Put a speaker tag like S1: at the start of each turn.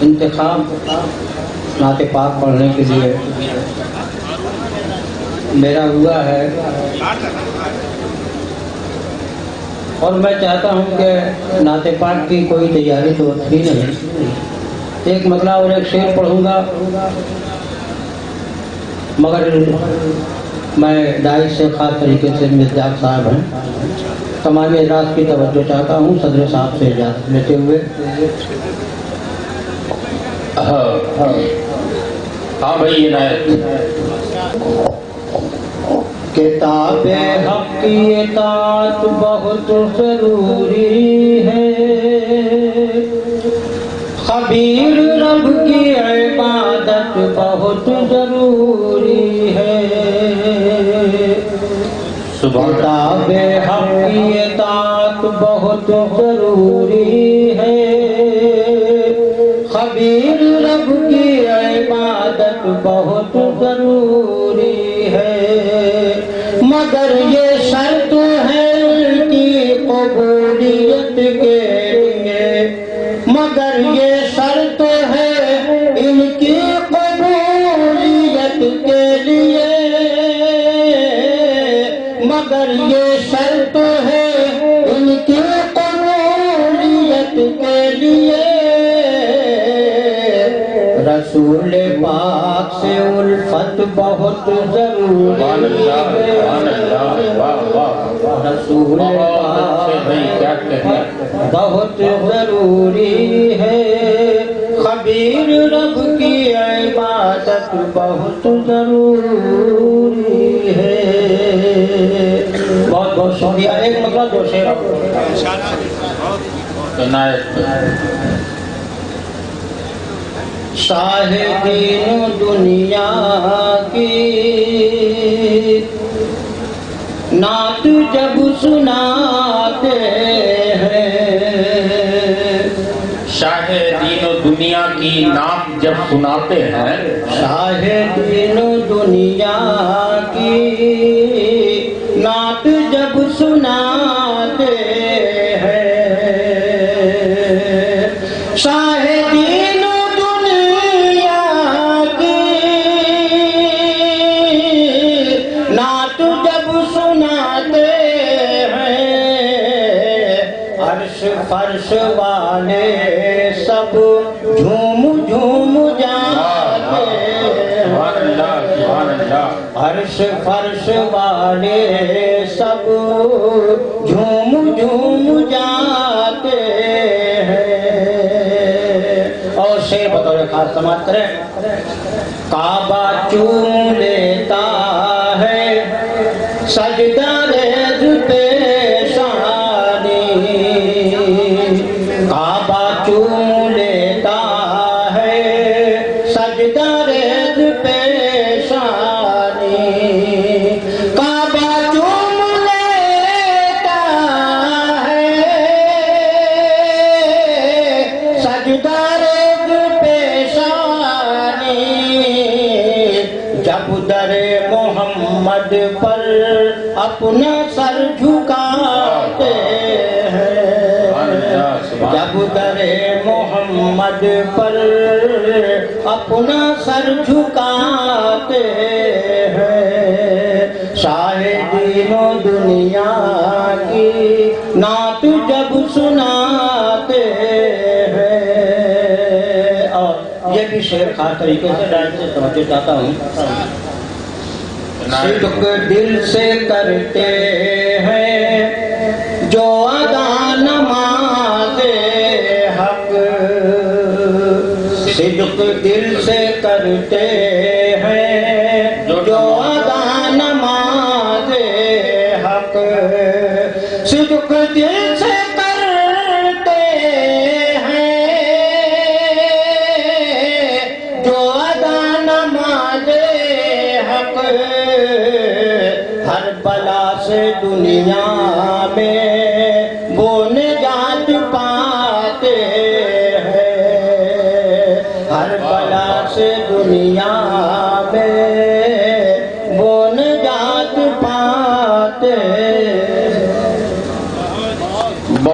S1: انتخاب نعت پاک پڑھنے کے لیے میرا ہوا ہے، اور میں چاہتا ہوں کہ نعت پاک کی کوئی تیاری تو تھی نہیں، ایک مطلع اور ایک شعر پڑھوں گا، مگر میں داعش سے خاص طریقے سے مزداق صاحب ہیں، تمام حضرات کی توجہ چاہتا ہوں صدر صاحب سے اجازت لیتے ہوئے۔
S2: ہاں بھائی عنایت۔
S1: کتاب حق کی اطاعت بہت ضروری ہے، خبیر رب کی عبادت بہت ضروری ہے، کتاب حق کی اطاعت بہت ضروری ہے، خبیر رب کی عبادت بہت ضروری ہے، مگر یہ شرط ہے ان کی قبولیت کے لیے، مگر یہ شرط ہے ان کی قبولیت کے لیے، مگر یہ شرط ہے ان کی قبولیت کے لیے، رسول پاک سے الفت بہت ضروری ہے، رسول پاک بہت ضروری ہے، خبیر رب کی عبادت بہت ضروری ہے۔ بہت بہت شکریہ۔ ایک مطلب دو شعر شاہ دین دنیا کی نعت جب سناتے ہیں،
S2: شاہ دین و دنیا کی نعت جب سناتے ہیں،
S1: شاہ دین دنیا کی نعت جب سناتے ہیں، شاہ دین دنیا کی نعت جب سناتے ہیں، عرش فرش والے سب جھوم جھوم جاتے ہیں، عرش فرش والے سب جھوم جھوم جاتے ہیں۔ اور شعر بطور خاص سماعت کریں۔ کعبہ چوم لیتا ہے سجدہ ریز پیشانی، کعبہ چوم لیتا ہے سجدہ ریز پیشانی، کعبہ چوم لیتا ہے سجدہ ریز پیشانی، جب در محمد پر اپنا سر جھکاتے ہیں، جب در محمد پر اپنا سر جھکاتے ہیں، شاہ دین و دنیا کی نعت جب سناتے ہیں۔ اور یہ بھی شعر خاص طریقے سے ڈائریکٹ سے سمجھنا چاہتا ہوں۔ صدق دل سے کرتے ہیں جو ادا نماز حق، صدق دل سے کرتے